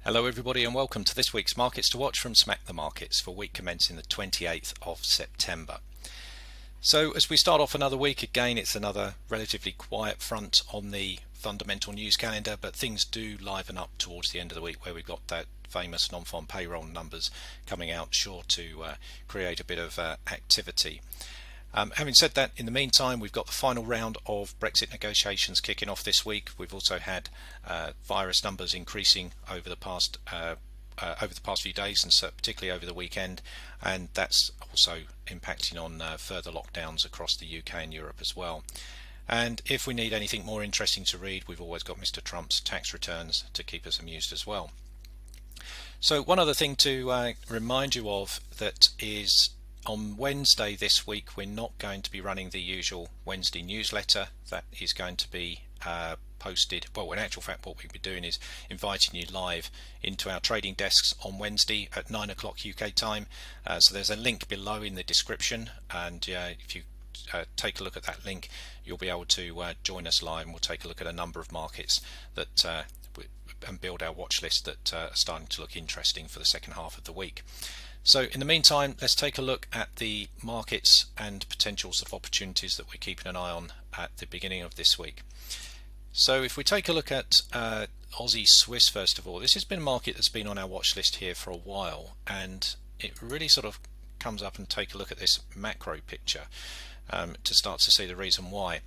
Hello everybody and welcome to this week's Markets to Watch from Smack the Markets for week commencing the 28th of September. So as we start off another week, again it's another relatively quiet front on the fundamental news calendar, but things do liven up towards the end of the week where we've got that famous non-farm payroll numbers coming out, sure to create a bit of activity. Having said that, in the meantime, we've got the final round of Brexit negotiations kicking off this week. We've also had virus numbers increasing over the past few days, and so particularly over the weekend, and that's also impacting on further lockdowns across the UK and Europe as well. And if we need anything more interesting to read, we've always got Mr. Trump's tax returns to keep us amused as well. So one other thing to remind you of that is, on Wednesday this week, we're not going to be running the usual Wednesday newsletter. That is going to be posted. Well, in actual fact, what we'll be doing is inviting you live into our trading desks on Wednesday at 9 o'clock UK time. So there's a link below in the description, and if you take a look at that link, you'll be able to join us live, and we'll take a look at a number of markets that and build our watch list that are starting to look interesting for the second half of the week. So in the meantime, let's take a look at the markets and potential sort of opportunities that we're keeping an eye on at the beginning of this week. So if we take a look at Aussie Swiss first of all, this has been a market that's been on our watch list here for a while, and it really sort of comes up and take a look at this macro picture to start to see the reason why.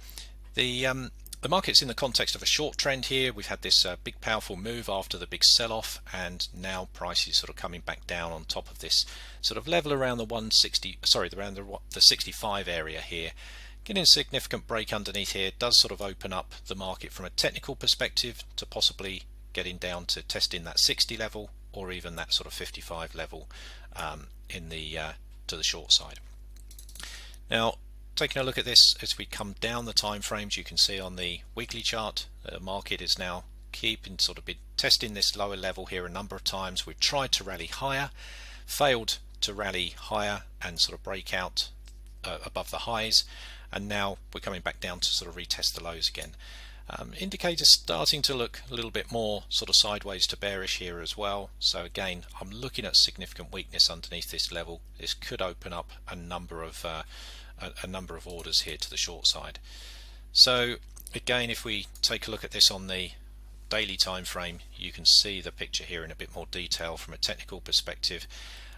The market's in the context of a short trend here. We've had this big powerful move after the big sell-off, and now prices sort of coming back down on top of this sort of level around the 65 area here. Getting a significant break underneath here does sort of open up the market from a technical perspective to possibly getting down to testing that 60 level or even that sort of 55 level to the short side. Now, taking a look at this as we come down the time frames, you can see on the weekly chart the market is now been testing this lower level here a number of times. We've tried to rally higher, failed to rally higher and sort of break out above the highs, and now we're coming back down to sort of retest the lows again. Indicators starting to look a little bit more sort of sideways to bearish here as well. So again, I'm looking at significant weakness underneath this level. This could open up a number of orders here to the short side. So again, if we take a look at this on the daily time frame, you can see the picture here in a bit more detail from a technical perspective.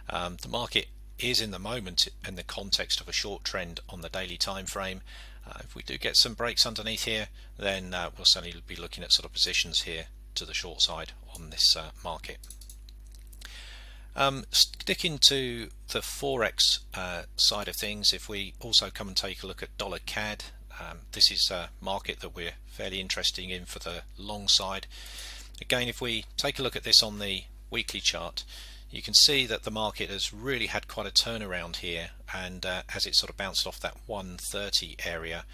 The market is in the moment in the context of a short trend on the daily time frame. If we do get some breaks underneath here, then we'll certainly be looking at sort of positions here to the short side on this market. Sticking to the Forex side of things, if we also come and take a look at dollar CAD, this is a market that we're fairly interested in for the long side. Again, if we take a look at this on the weekly chart, you can see that the market has really had quite a turnaround here, and as it sort of bounced off that 130 area,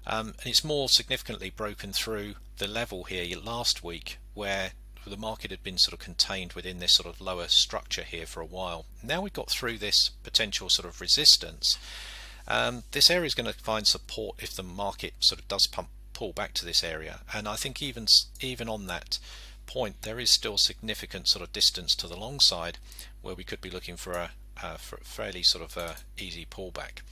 and it's more significantly broken through the level here last week where the market had been sort of contained within this sort of lower structure here for a while. Now we've got through this potential sort of resistance. This area is going to find support if the market sort of does pull back to this area, and I think even on that point there is still significant sort of distance to the long side where we could be looking for a fairly sort of easy pullback.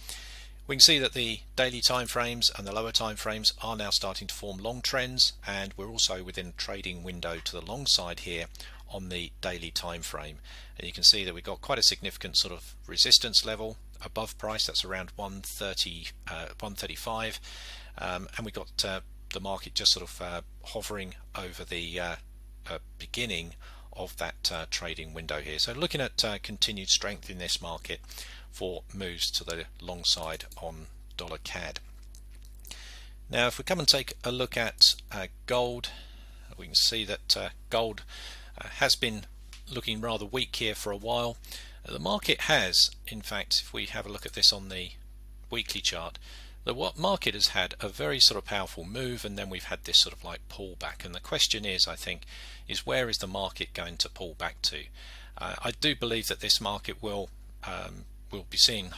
We can see that the daily time frames and the lower time frames are now starting to form long trends, and we're also within a trading window to the long side here on the daily time frame, and you can see that we've got quite a significant sort of resistance level above price. That's around 135, and we've got the market just sort of hovering over the beginning of that trading window here. So looking at continued strength in this market for moves to the long side on dollar CAD. Now if we come and take a look at gold, we can see that gold has been looking rather weak here for a while. The market has, in fact, if we have a look at this on the weekly chart, the market has had a very sort of powerful move, and then we've had this sort of like pullback, and the question is, I think, is where is the market going to pull back to? I do believe that this market will be seeing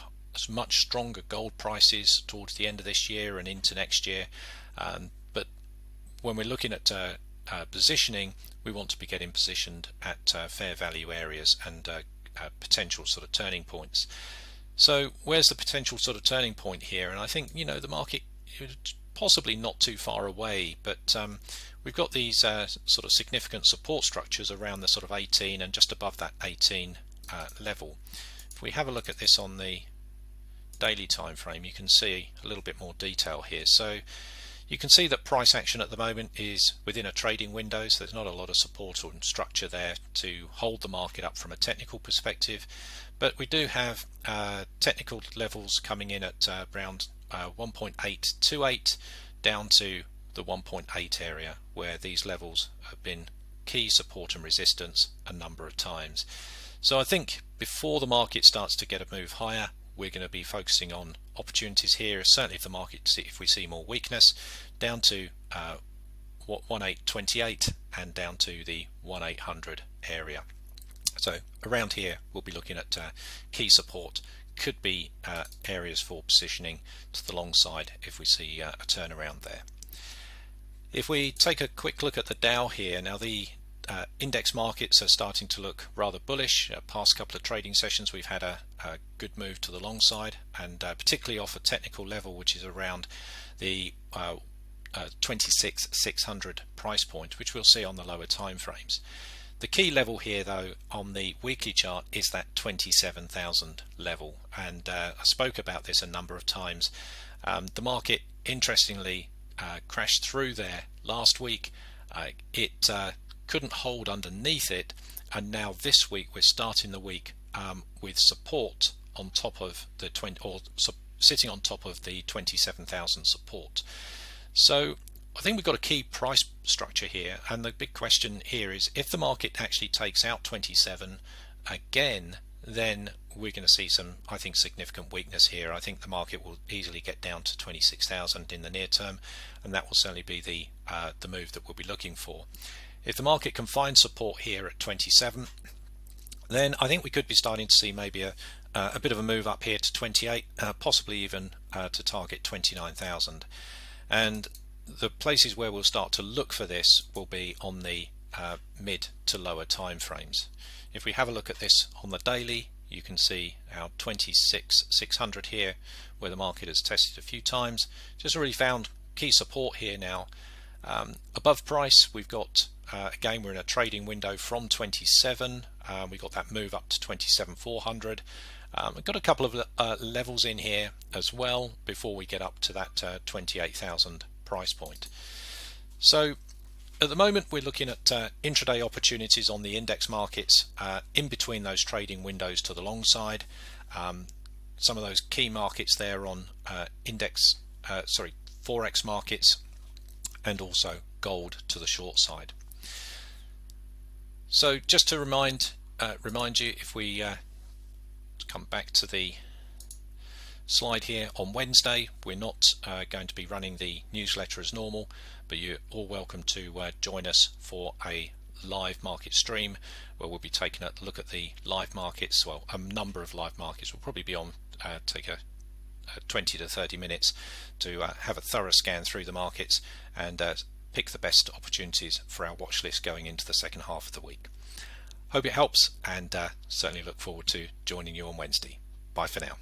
much stronger gold prices towards the end of this year and into next year, but when we're looking at positioning, we want to be getting positioned at fair value areas and potential sort of turning points. So where's the potential sort of turning point here? And I think, you know, the market is possibly not too far away, but we've got these sort of significant support structures around the sort of 18 and just above that 18 level. If we have a look at this on the daily time frame, you can see a little bit more detail here. So you can see that price action at the moment is within a trading window, so there's not a lot of support or structure there to hold the market up from a technical perspective, but we do have technical levels coming in at around 1.828 down to the 1.8 area, where these levels have been key support and resistance a number of times. So I think before the market starts to get a move higher, we're going to be focusing on opportunities here. Certainly if we see more weakness, down to 1828 and down to the 1800 area. So around here we'll be looking at key support. Could be areas for positioning to the long side if we see a turnaround there. If we take a quick look at the Dow here, now the index markets are starting to look rather bullish. Past couple of trading sessions we've had a good move to the long side, and particularly off a technical level, which is around the 26,600 price point, which we'll see on the lower time frames. The key level here though on the weekly chart is that 27,000 level, and I spoke about this a number of times. The market interestingly crashed through there last week. It couldn't hold underneath it, and now this week we're starting the week with support on top of the sitting on top of the 27,000 support. So I think we've got a key price structure here, and the big question here is if the market actually takes out 27 again, then we're going to see some, I think, significant weakness here. I think the market will easily get down to 26,000 in the near term, and that will certainly be the move that we'll be looking for. If the market can find support here at 27, then I think we could be starting to see maybe a bit of a move up here to 28, possibly even to target 29,000. And the places where we'll start to look for this will be on the mid to lower time frames. If we have a look at this on the daily, you can see our 26,600 here, where the market has tested a few times. Just really found key support here now. Above price, we've got again, we're in a trading window from 27. We got that move up to 27,400. We've got a couple of levels in here as well before we get up to that 28,000 price point. So at the moment we're looking at intraday opportunities on the index markets in between those trading windows to the long side. Some of those key markets there on Forex markets, and also gold to the short side. So just to remind you, if we come back to the slide here, on Wednesday we're not going to be running the newsletter as normal, but you're all welcome to join us for a live market stream where we'll be taking a look at the live markets. Well, a number of live markets. We'll probably be on take a 20 to 30 minutes to have a thorough scan through the markets and pick the best opportunities for our watch list going into the second half of the week. Hope it helps, and certainly look forward to joining you on Wednesday. Bye for now.